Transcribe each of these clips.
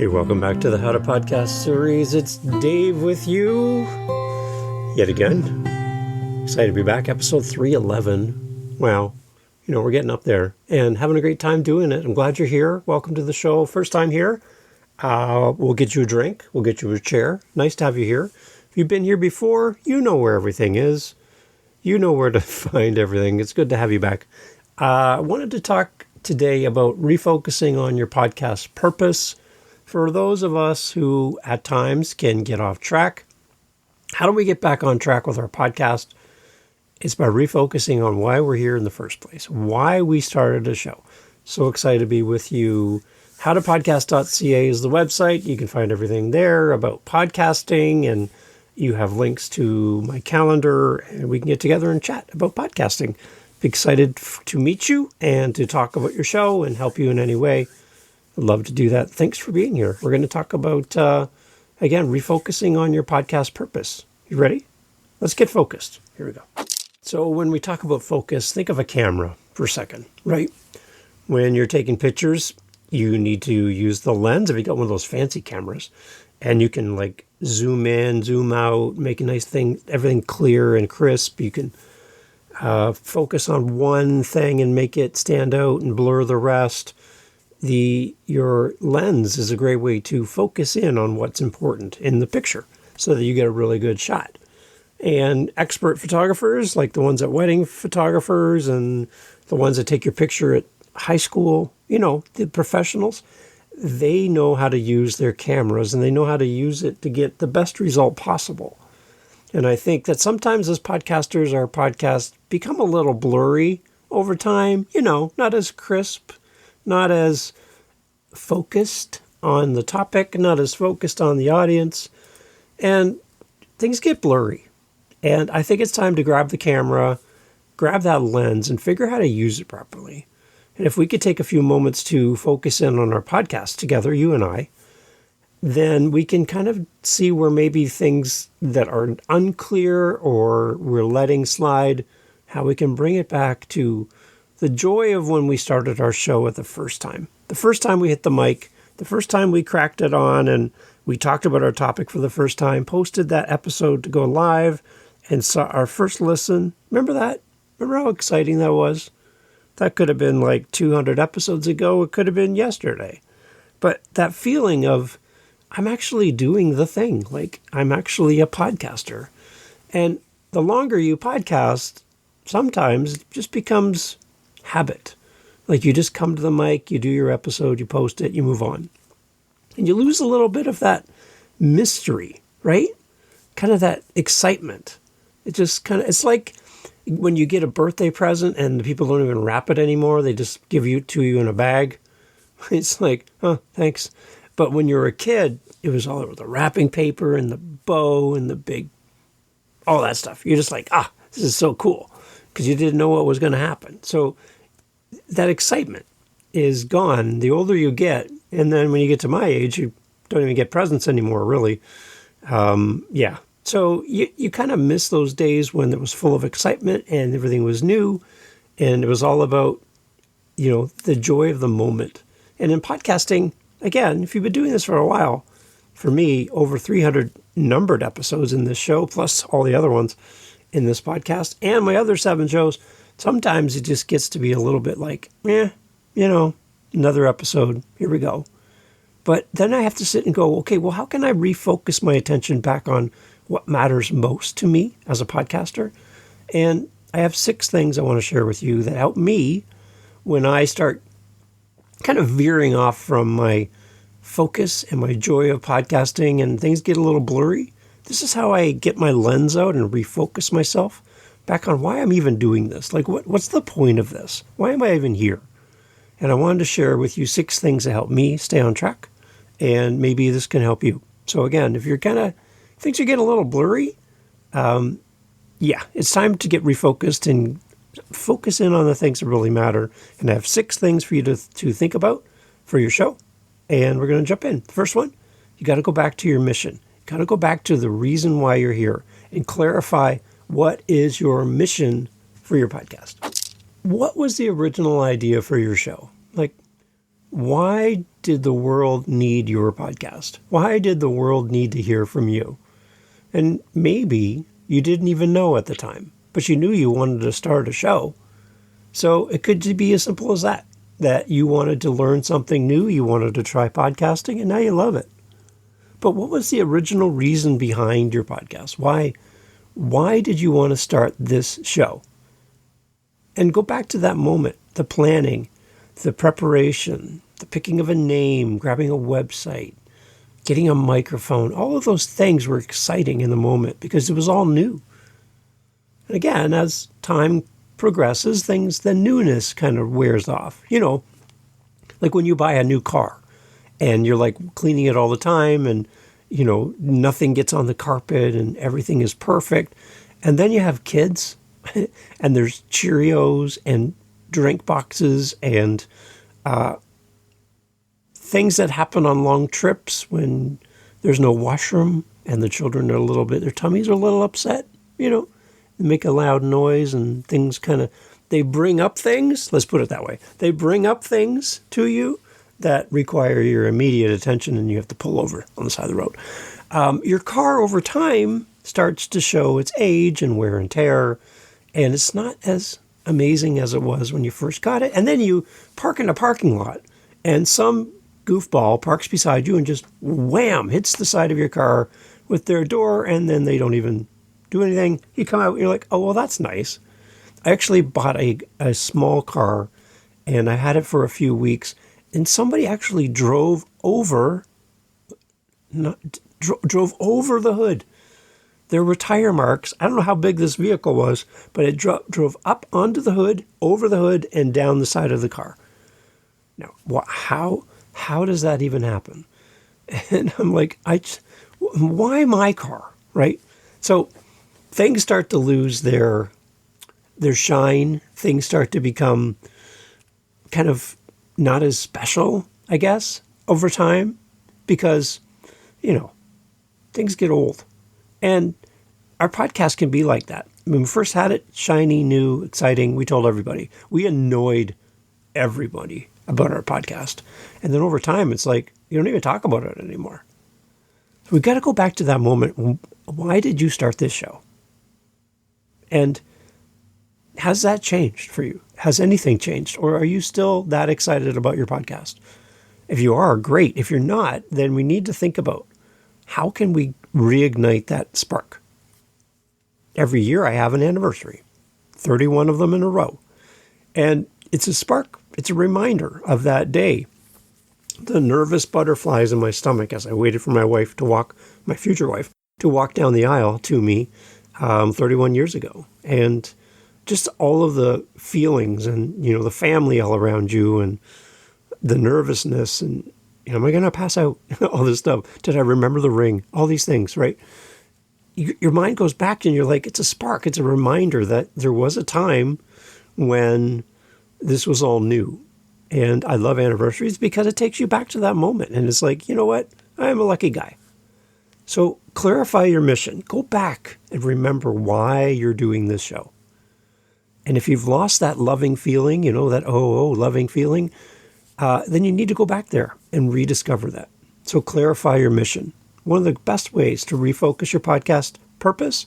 Hey, welcome back to the How to Podcast series. It's Dave with you yet again. Excited to be back. Episode 311. Wow. We're getting up there and having a great time doing it. I'm glad you're here. Welcome to the show. First time here. We'll get you a drink. We'll get you a chair. Nice to have you here. If you've been here before, you know where everything is. You know where to find everything. It's good to have you back. I wanted to talk today about refocusing on your podcast purpose. For those of us who at times can get off track, how do we get back on track with our podcast? It's by refocusing on why we're here in the first place, why we started a show. So excited to be with you. Howtopodcast.ca is the website. You can find everything there about podcasting, and you have links to my calendar, and we can get together and chat about podcasting. Excited to meet you and to talk about your show and help you in any way. I'd love to do that. Thanks for being here. We're going to talk about, again, refocusing on your podcast purpose. You ready? Let's get focused. Here we go. So when we talk about focus, think of a camera for a second, right? When you're taking pictures, you need to use the lens. If you got one of those fancy cameras, and you can like zoom in, zoom out, make a nice thing, everything clear and crisp. You can focus on one thing and make it stand out and blur the rest. Your lens is a great way to focus in on what's important in the picture so that you get a really good shot. And expert photographers, like the ones at wedding photographers and the ones that take your picture at high school, the professionals, they know how to use their cameras and they know how to use it to get the best result possible. And I think that sometimes as podcasters, our podcasts become a little blurry over time, not as crisp, not as focused on the topic, not as focused on the audience, and things get blurry. And I think it's time to grab the camera, grab that lens, and figure out how to use it properly. And if we could take a few moments to focus in on our podcast together, you and I, then we can kind of see where maybe things that are unclear or we're letting slide, how we can bring it back to the joy of when we started our show at the first time. The first time we hit the mic, the first time we cracked it on and we talked about our topic for the first time, posted that episode to go live and saw our first listen. Remember that? Remember how exciting that was? That could have been like 200 episodes ago. It could have been yesterday. But that feeling of, I'm actually doing the thing. Like, I'm actually a podcaster. And the longer you podcast, sometimes it just becomes habit. Like you just come to the mic, you do your episode, you post it, you move on. And you lose a little bit of that mystery, right? Kind of that excitement. It's like when you get a birthday present and the people don't even wrap it anymore. They just give it to you in a bag. It's like, thanks. But when you were a kid, it was all over the wrapping paper and the bow and the big, all that stuff. You're just like, this is so cool because you didn't know what was going to happen. So that excitement is gone the older you get. And then when you get to my age, you don't even get presents anymore, really. So you kind of miss those days when it was full of excitement and everything was new. And it was all about, the joy of the moment. And in podcasting, again, if you've been doing this for a while, for me, over 300 numbered episodes in this show, plus all the other ones in this podcast and my other 7 shows, sometimes it just gets to be a little bit like, another episode, here we go. But then I have to sit and go, okay, well, how can I refocus my attention back on what matters most to me as a podcaster? And I have 6 things I want to share with you that help me when I start kind of veering off from my focus and my joy of podcasting and things get a little blurry. This is how I get my lens out and refocus myself back on why I'm even doing this. Like, what's the point of this? Why am I even here? And I wanted to share with you 6 things that help me stay on track, and maybe this can help you. So again, if you're things are getting a little blurry, it's time to get refocused and focus in on the things that really matter. And I have 6 things for you to think about for your show. And we're going to jump in. The first one, you got to go back to your mission. You got to go back to the reason why you're here and clarify what is your mission for your podcast. What was the original idea for your show? Like, why did the world need your podcast? Why did the world need to hear from you? And maybe you didn't even know at the time, but you knew you wanted to start a show. So it could be as simple as that you wanted to learn something new, you wanted to try podcasting, and now you love it. But what was the original reason behind your podcast? Why did you want to start this show? And go back to that moment, the planning, the preparation, the picking of a name, grabbing a website, getting a microphone. All of those things were exciting in the moment because it was all new. And again, as time progresses, the newness kind of wears off. Like when you buy a new car and you're like cleaning it all the time and, nothing gets on the carpet and everything is perfect. And then you have kids and there's Cheerios and drink boxes and things that happen on long trips when there's no washroom and the children are their tummies are a little upset, they make a loud noise and things they bring up things, let's put it that way. They bring up things to you that require your immediate attention and you have to pull over on the side of the road. Your car over time starts to show its age and wear and tear, and it's not as amazing as it was when you first got it. And then you park in a parking lot and some goofball parks beside you and just wham, hits the side of your car with their door, and then they don't even do anything. You come out and you're like, oh, well, that's nice. I actually bought a small car and I had it for a few weeks, and somebody actually drove over the hood. There were tire marks. I don't know how big this vehicle was, but it drove up onto the hood, over the hood, and down the side of the car. Now, how does that even happen? And I'm like, why my car, right? So things start to lose their shine. Things start to become kind of not as special, I guess, over time, because, things get old. And our podcast can be like that. When we first had it, shiny, new, exciting, we told everybody. We annoyed everybody about our podcast. And then over time, it's like, you don't even talk about it anymore. So we've got to go back to that moment. Why did you start this show? And has that changed for you? Has anything changed? Or are you still that excited about your podcast? If you are, great. If you're not, then we need to think about how can we reignite that spark? Every year I have an anniversary, 31 of them in a row. And it's a spark. It's a reminder of that day. The nervous butterflies in my stomach as I waited for my future wife, to walk down the aisle to me 31 years ago. And just all of the feelings and, the family all around you and the nervousness and, am I going to pass out? All this stuff. Did I remember the ring? All these things, right? Your mind goes back and you're like, it's a spark. It's a reminder that there was a time when this was all new. And I love anniversaries because it takes you back to that moment. And it's like, you know what? I'm a lucky guy. So clarify your mission. Go back and remember why you're doing this show. And if you've lost that loving feeling, that loving feeling, then you need to go back there and rediscover that. So clarify your mission. One of the best ways to refocus your podcast purpose,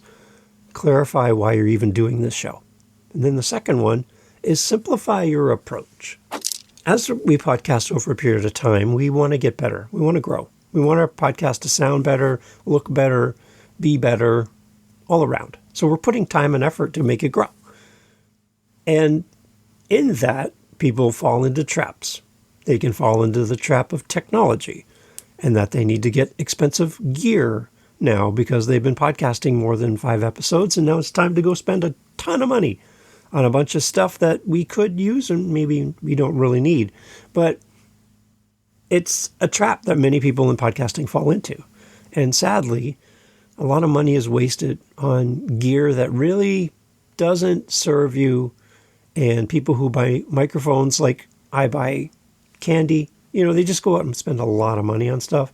clarify why you're even doing this show. And then the second one is simplify your approach. As we podcast over a period of time, we want to get better. We want to grow. We want our podcast to sound better, look better, be better, all around. So we're putting time and effort to make it grow. And in that, people fall into traps. They can fall into the trap of technology and that they need to get expensive gear now because they've been podcasting more than 5 episodes, and now it's time to go spend a ton of money on a bunch of stuff that we could use and maybe we don't really need. But it's a trap that many people in podcasting fall into. And sadly, a lot of money is wasted on gear that really doesn't serve you. And people who buy microphones, like I buy candy, they just go out and spend a lot of money on stuff.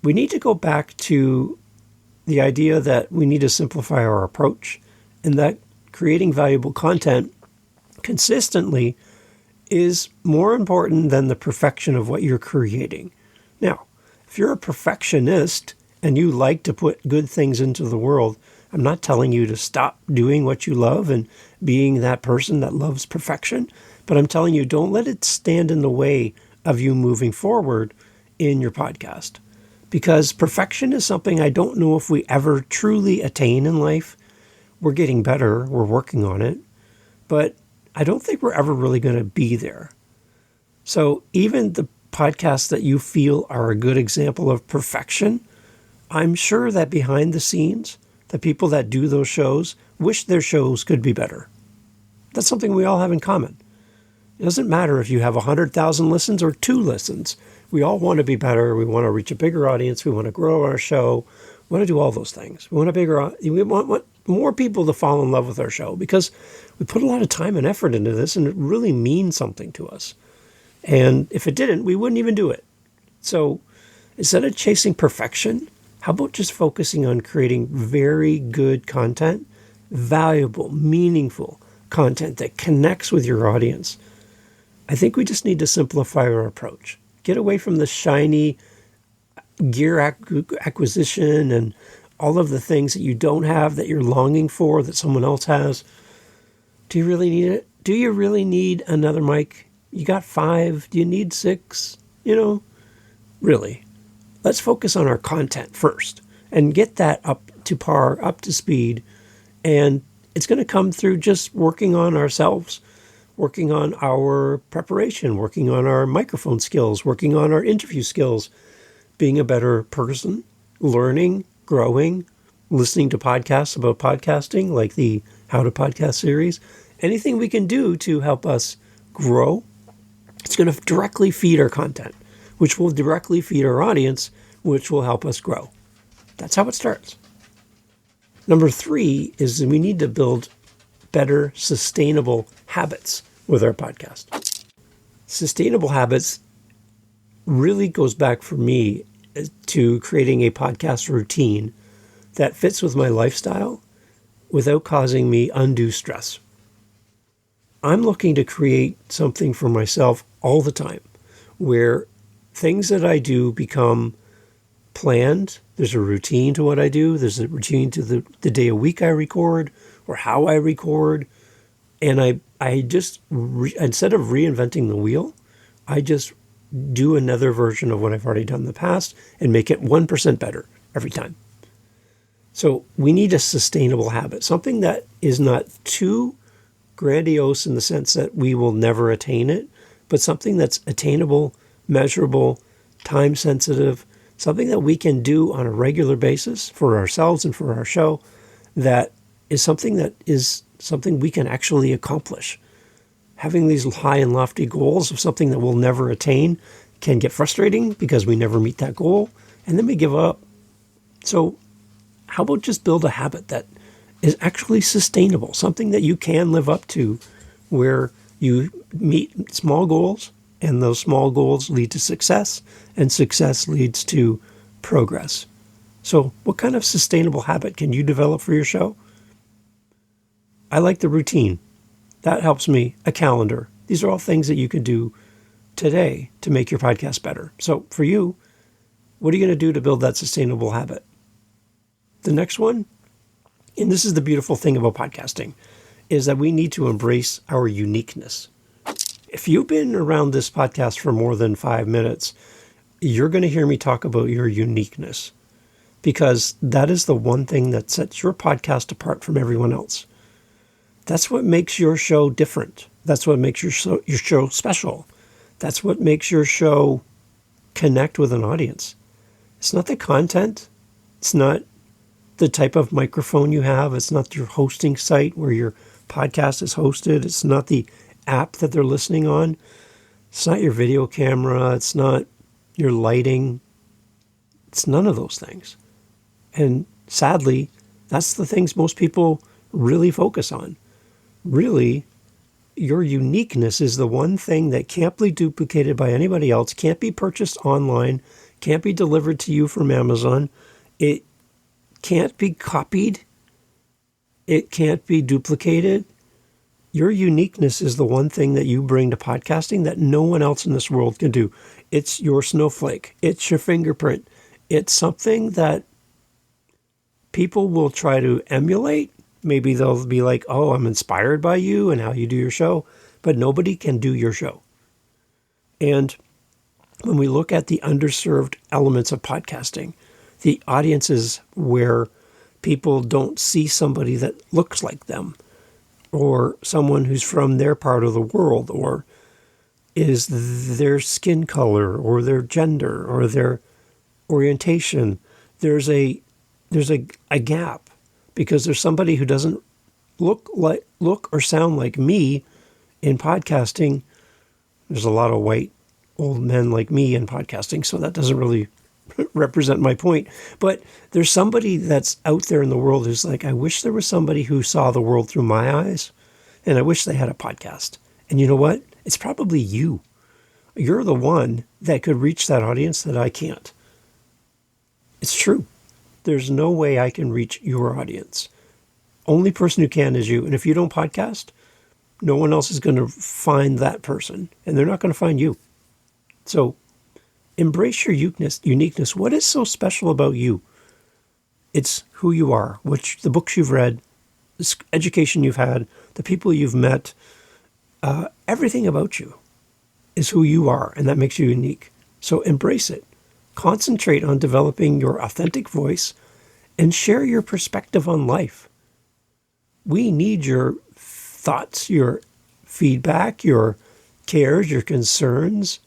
We need to go back to the idea that we need to simplify our approach, and that creating valuable content consistently is more important than the perfection of what you're creating. Now, if you're a perfectionist and you like to put good things into the world, I'm not telling you to stop doing what you love and being that person that loves perfection, but I'm telling you, don't let it stand in the way of you moving forward in your podcast. Because perfection is something I don't know if we ever truly attain in life. We're getting better, we're working on it, but I don't think we're ever really going to be there. So even the podcasts that you feel are a good example of perfection, I'm sure that behind the scenes, the people that do those shows wish their shows could be better. That's something we all have in common. It doesn't matter if you have 100,000 listens or 2 listens. We all want to be better. We want to reach a bigger audience. We want to grow our show. We want to do all those things. We want more people to fall in love with our show because we put a lot of time and effort into this, and it really means something to us. And if it didn't, we wouldn't even do it. So instead of chasing perfection, how about just focusing on creating very good content, valuable, meaningful content that connects with your audience? I think we just need to simplify our approach. Get away from the shiny gear acquisition and all of the things that you don't have that you're longing for that someone else has. Do you really need it? Do you really need another mic? You got 5. Do you need 6? Really. Let's focus on our content first and get that up to par, up to speed. And it's going to come through just working on ourselves, working on our preparation, working on our microphone skills, working on our interview skills, being a better person, learning, growing, listening to podcasts about podcasting, like the How to Podcast series. Anything we can do to help us grow, it's going to directly feed our content, which will directly feed our audience, which will help us grow. That's how it starts. Number 3 is that we need to build better, sustainable habits with our podcast. Sustainable habits really goes back for me to creating a podcast routine that fits with my lifestyle without causing me undue stress. I'm looking to create something for myself all the time where things that I do become planned. There's a routine to what I do. There's a routine to the day a week I record or how I record. And I just, instead of reinventing the wheel, I just do another version of what I've already done in the past and make it 1% better every time. So we need a sustainable habit, something that is not too grandiose in the sense that we will never attain it, but something that's attainable, measurable, time-sensitive, something that we can do on a regular basis for ourselves and for our show that is something we can actually accomplish. Having these high and lofty goals of something that we'll never attain can get frustrating because we never meet that goal, and then we give up. So how about just build a habit that is actually sustainable, something that you can live up to, where you meet small goals, and those small goals lead to success, and success leads to progress. So what kind of sustainable habit can you develop for your show? I like the routine. That helps me. A calendar. These are all things that you can do today to make your podcast better. So for you, what are you going to do to build that sustainable habit? The next one, and this is the beautiful thing about podcasting, is that we need to embrace our uniqueness. If you've been around this podcast for more than 5 minutes, you're going to hear me talk about your uniqueness, because that is the one thing that sets your podcast apart from everyone else. That's what makes your show different. That's what makes your show special. That's what makes your show connect with an audience. It's not the content. It's not the type of microphone you have. It's not your hosting site where your podcast is hosted. It's not the app that they're listening on. It's not your video camera. It's not your lighting. It's none of those things. And sadly, that's the things most people really focus on. Really, your uniqueness is the one thing that can't be duplicated by anybody else, can't be purchased online, can't be delivered to you from Amazon. It can't be copied. It can't be duplicated. Your uniqueness is the one thing that you bring to podcasting that no one else in this world can do. It's your snowflake. It's your fingerprint. It's something that people will try to emulate. Maybe they'll be like, oh, I'm inspired by you and how you do your show, but nobody can do your show. And when we look at the underserved elements of podcasting, the audiences where people don't see somebody that looks like them, or someone who's from their part of the world, or is their skin color, or their gender, or their orientation, there's a gap, because there's somebody who doesn't look or sound like me in podcasting. There's a lot of white old men like me in podcasting, so that doesn't really represent my point. But there's somebody that's out there in the world who's like, I wish there was somebody who saw the world through my eyes, and I wish they had a podcast. And you know what? It's probably you. You're the one that could reach that audience that I can't. It's true. There's no way I can reach your audience. Only person who can is you. And if you don't podcast, no one else is going to find that person, and they're not going to find you. So embrace your uniqueness. What is so special about you? It's who you are, the books you've read, the education you've had, the people you've met, everything about you is who you are, and that makes you unique. So embrace it. Concentrate on developing your authentic voice and share your perspective on life. We need your thoughts, your feedback, your cares, your concerns,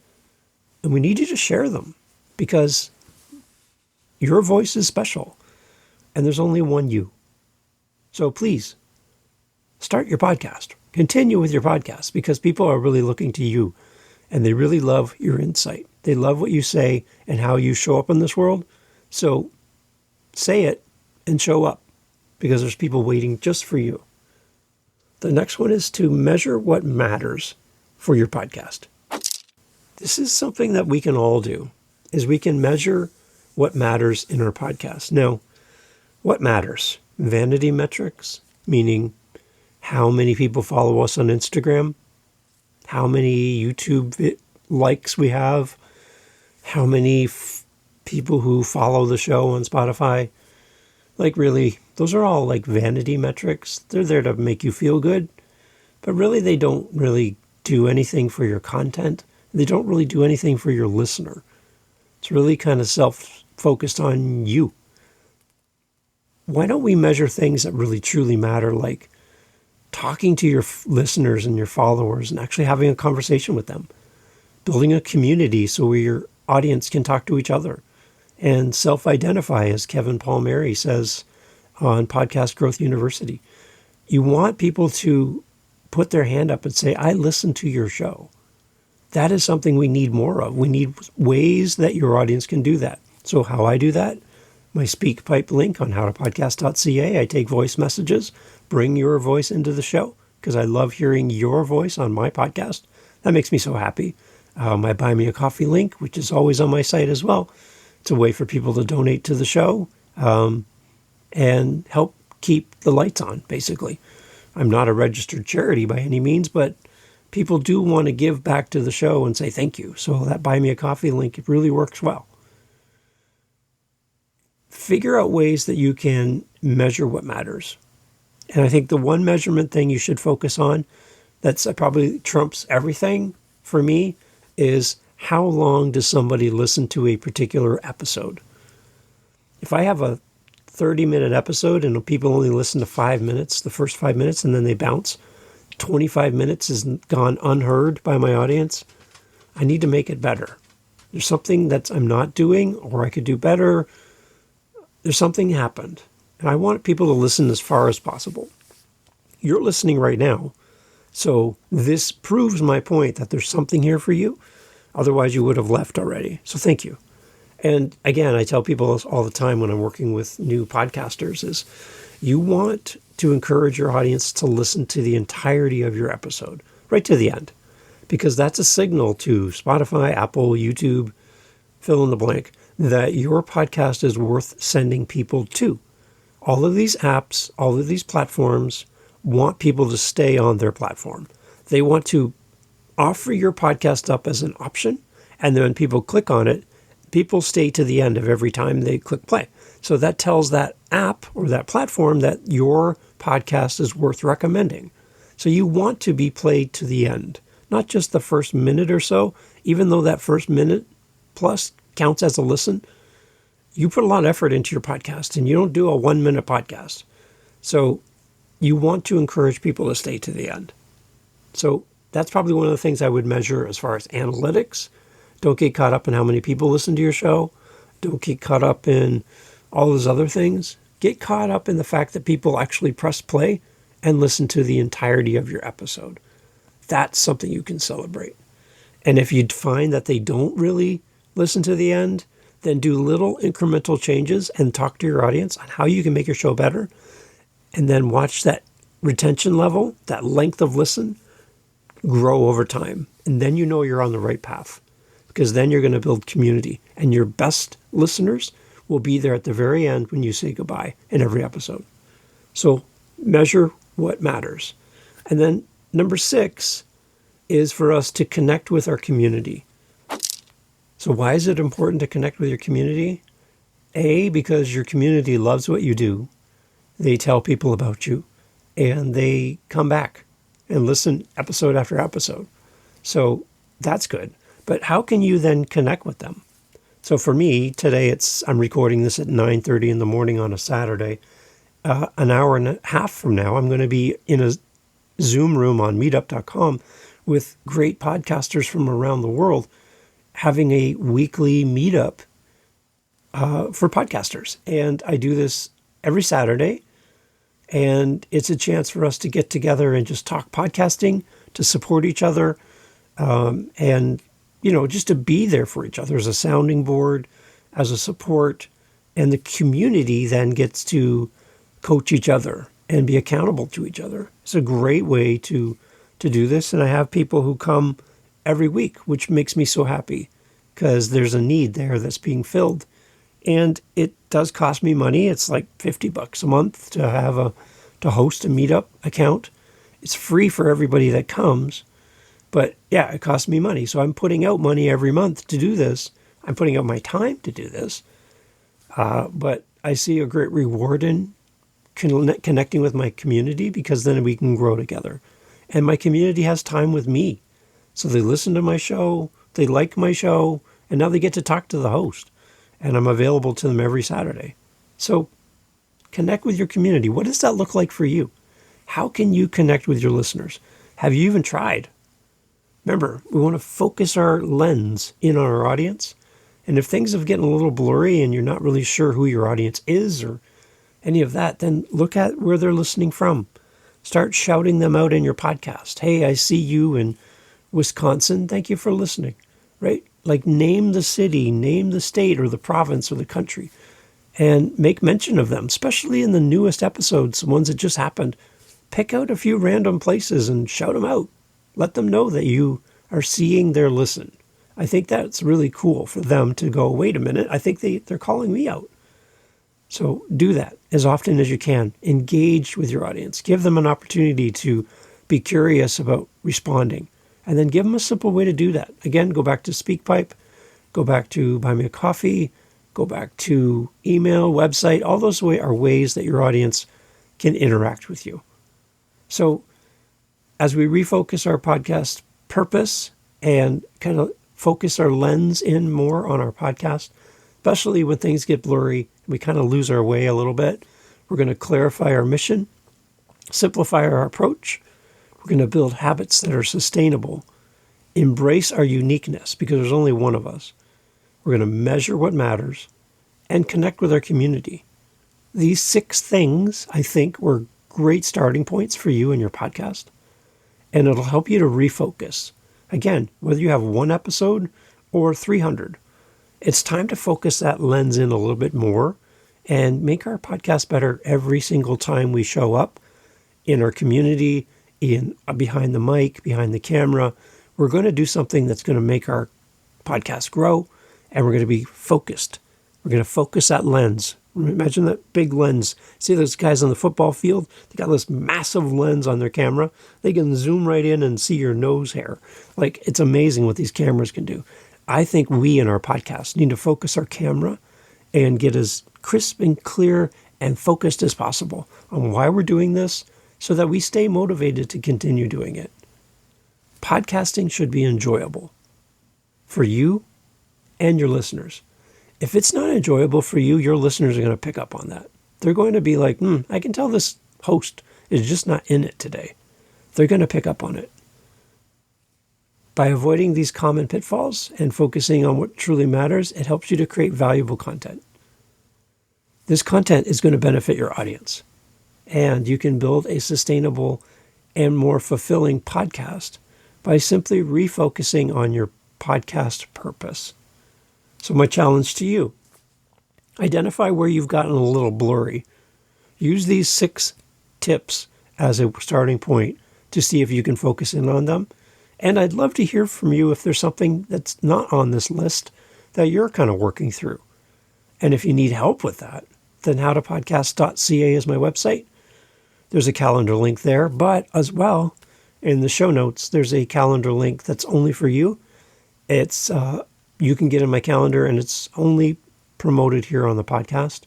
and we need you to share them, because your voice is special and there's only one you. So please start your podcast. Continue with your podcast, because people are really looking to you and they really love your insight. They love what you say and how you show up in this world. So say it and show up, because there's people waiting just for you. The next one is to measure what matters for your podcast. This is something that we can all do, is we can measure what matters in our podcast. Now, what matters? Vanity metrics, meaning how many people follow us on Instagram, how many YouTube likes we have, how many people who follow the show on Spotify. Like, really, those are all like vanity metrics. They're there to make you feel good, but really they don't really do anything for your content. They don't really do anything for your listener. It's really kind of self-focused on you. Why don't we measure things that really truly matter, like talking to your listeners and your followers and actually having a conversation with them, building a community so your audience can talk to each other, and self-identify, as Kevin Palmieri says on Podcast Growth University. You want people to put their hand up and say, I listen to your show. That is something we need more of. We need ways that your audience can do that. So how I do that? My SpeakPipe link on howtopodcast.ca. I take voice messages, bring your voice into the show, because I love hearing your voice on my podcast. That makes me so happy. My Buy Me a Coffee link, which is always on my site as well. It's a way for people to donate to the show and help keep the lights on, basically. I'm not a registered charity by any means, but people do want to give back to the show and say thank you. So that Buy Me a Coffee link, it really works well. Figure out ways that you can measure what matters. And I think the one measurement thing you should focus on that's probably trumps everything for me is, how long does somebody listen to a particular episode? If I have a 30-minute episode and people only listen to 5 minutes, the first 5 minutes, and then they bounce, 25 minutes is gone unheard by my audience, I need to make it better. There's something that I'm not doing, or I could do better. There's something happened. And I want people to listen as far as possible. You're listening right now, so this proves my point that there's something here for you. Otherwise, you would have left already. So thank you. And again, I tell people this all the time when I'm working with new podcasters, is you want to encourage your audience to listen to the entirety of your episode, right to the end, because that's a signal to Spotify, Apple, YouTube, fill in the blank, that your podcast is worth sending people to. All of these apps, all of these platforms want people to stay on their platform. They want to offer your podcast up as an option, and then when people click on it, people stay to the end of every time they click play. So that tells that app or that platform that your podcast is worth recommending. So you want to be played to the end, not just the first minute or so. Even though that first minute plus counts as a listen, you put a lot of effort into your podcast, and you don't do a 1 minute podcast. So you want to encourage people to stay to the end. So that's probably one of the things I would measure as far as analytics. Don't get caught up in how many people listen to your show. Don't get caught up in all those other things. Get caught up in the fact that people actually press play and listen to the entirety of your episode. That's something you can celebrate. And if you find that they don't really listen to the end, then do little incremental changes and talk to your audience on how you can make your show better. And then watch that retention level, that length of listen, grow over time. And then you know you're on the right path, because then you're going to build community, and your best listeners will be there at the very end when you say goodbye in every episode. So measure what matters. And then number 6 is for us to connect with our community. So why is it important to connect with your community? A, because your community loves what you do. They tell people about you, and they come back and listen episode after episode. So that's good. But how can you then connect with them? So for me, today I'm recording this at 9:30 in the morning on a Saturday. An hour and a half from now, I'm going to be in a Zoom room on meetup.com with great podcasters from around the world, having a weekly meetup for podcasters. And I do this every Saturday, and it's a chance for us to get together and just talk podcasting, to support each other, and just to be there for each other as a sounding board, as a support. And the community then gets to coach each other and be accountable to each other. It's a great way to do this. And I have people who come every week, which makes me so happy, because there's a need there that's being filled. And it does cost me money. It's like $50 a month to host a meetup account. It's free for everybody that comes. But yeah, it costs me money. So I'm putting out money every month to do this. I'm putting out my time to do this. But I see a great reward in connecting with my community, because then we can grow together. And my community has time with me. So they listen to my show, they like my show, and now they get to talk to the host. And I'm available to them every Saturday. So connect with your community. What does that look like for you? How can you connect with your listeners? Have you even tried? Remember, we want to focus our lens in on our audience. And if things have gotten a little blurry and you're not really sure who your audience is or any of that, then look at where they're listening from. Start shouting them out in your podcast. Hey, I see you in Wisconsin. Thank you for listening, right? Like, name the city, name the state or the province or the country, and make mention of them, especially in the newest episodes, the ones that just happened. Pick out a few random places and shout them out. Let them know that you are seeing their listen. I think that's really cool for them to go, wait a minute, I think they're calling me out. So do that as often as you can. Engage with your audience. Give them an opportunity to be curious about responding. And then give them a simple way to do that. Again, go back to SpeakPipe, go back to Buy Me a Coffee, go back to email, website. All those are ways that your audience can interact with you. So as we refocus our podcast purpose and kind of focus our lens in more on our podcast, especially when things get blurry, we kind of lose our way a little bit. We're going to clarify our mission, simplify our approach. We're going to build habits that are sustainable, embrace our uniqueness, because there's only one of us. We're going to measure what matters and connect with our community. These 6 things, I think, were great starting points for you and your podcast, and it'll help you to refocus. Again, whether you have 1 episode or 300, it's time to focus that lens in a little bit more and make our podcast better every single time we show up in our community, in behind the mic, behind the camera. We're going to do something that's going to make our podcast grow, and we're going to be focused. We're going to focus that lens Imagine that big lens. See those guys on the football field? They got this massive lens on their camera. They can zoom right in and see your nose hair. Like, it's amazing what these cameras can do. I think we in our podcast need to focus our camera and get as crisp and clear and focused as possible on why we're doing this so that we stay motivated to continue doing it. Podcasting should be enjoyable for you and your listeners. If it's not enjoyable for you, your listeners are going to pick up on that. They're going to be like, I can tell this host is just not in it today. They're going to pick up on it. By avoiding these common pitfalls and focusing on what truly matters, it helps you to create valuable content. This content is going to benefit your audience, and you can build a sustainable and more fulfilling podcast by simply refocusing on your podcast purpose. So my challenge to you, identify where you've gotten a little blurry. Use these 6 tips as a starting point to see if you can focus in on them. And I'd love to hear from you if there's something that's not on this list that you're kind of working through. And if you need help with that, then howtopodcast.ca is my website. There's a calendar link there, but as well, in the show notes, there's a calendar link that's only for you. It's you can get in my calendar, and it's only promoted here on the podcast,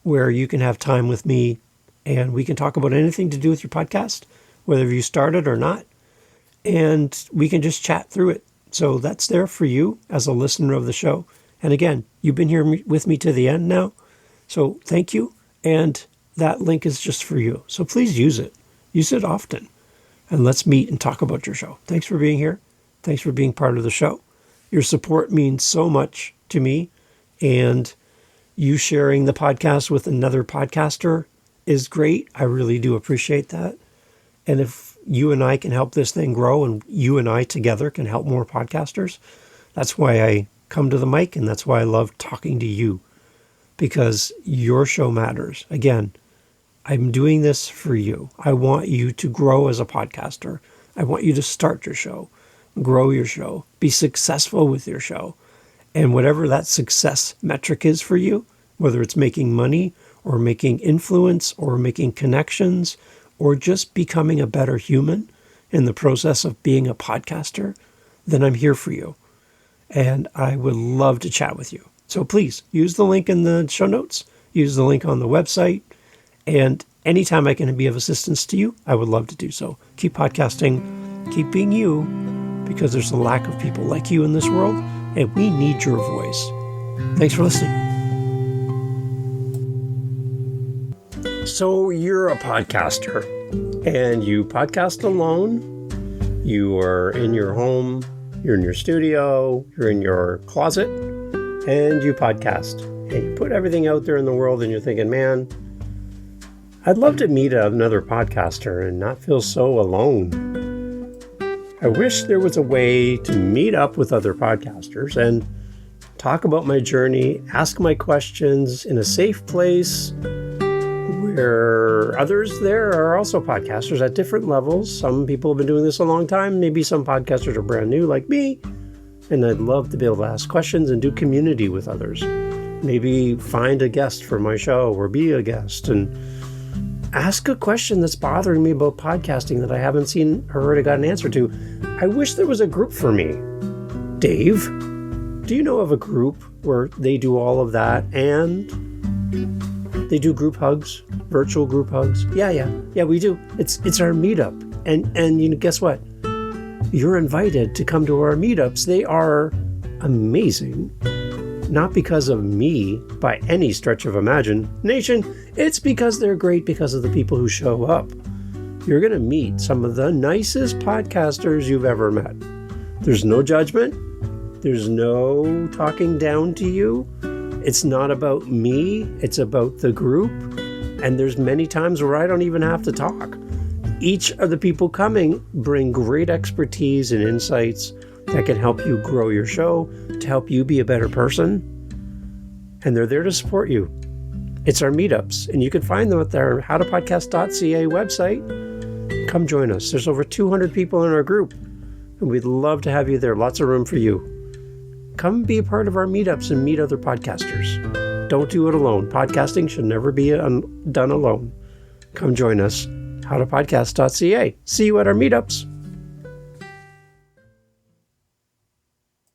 where you can have time with me, and we can talk about anything to do with your podcast, whether you started or not, and we can just chat through it. So that's there for you as a listener of the show. And again, you've been here with me to the end now, so thank you, and that link is just for you. So please use it. Use it often, and let's meet and talk about your show. Thanks for being here. Thanks for being part of the show. Your support means so much to me, and you sharing the podcast with another podcaster is great. I really do appreciate that. And if you and I can help this thing grow, and you and I together can help more podcasters, that's why I come to the mic, and that's why I love talking to you, because your show matters. Again, I'm doing this for you. I want you to grow as a podcaster. I want you to start your show, grow your show, be successful with your show. And whatever that success metric is for you, whether it's making money or making influence or making connections or just becoming a better human in the process of being a podcaster, then I'm here for you. And I would love to chat with you. So please use the link in the show notes, use the link on the website, and anytime I can be of assistance to you, I would love to do so. Keep podcasting, keep being you, because there's a lack of people like you in this world, and we need your voice. Thanks for listening. So you're a podcaster, and you podcast alone. You are in your home, you're in your studio, you're in your closet, and you podcast. And you put everything out there in the world, and you're thinking, man, I'd love to meet another podcaster and not feel so alone. I wish there was a way to meet up with other podcasters and talk about my journey, ask my questions in a safe place where others there are also podcasters at different levels. Some people have been doing this a long time. Maybe some podcasters are brand new like me. And I'd love to be able to ask questions and do community with others. Maybe find a guest for my show or be a guest and ask a question that's bothering me about podcasting that I haven't seen or heard or got an answer to. I wish there was a group for me. Dave, do you know of a group where they do all of that and they do group hugs, virtual group hugs? Yeah, we do. It's our meetup. And you know, guess what? You're invited to come to our meetups. They are amazing. Not because of me by any stretch of imagination. It's because they're great because of the people who show up. You're going to meet some of the nicest podcasters you've ever met. There's no judgment. There's no talking down to you. It's not about me. It's about the group. And there's many times where I don't even have to talk. Each of the people coming bring great expertise and insights that can help you grow your show, to help you be a better person. And they're there to support you. It's our meetups, and you can find them at our howtopodcast.ca website. Come join us. There's over 200 people in our group, and we'd love to have you there. Lots of room for you. Come be a part of our meetups and meet other podcasters. Don't do it alone. Podcasting should never be done alone. Come join us. howtopodcast.ca. See you at our meetups.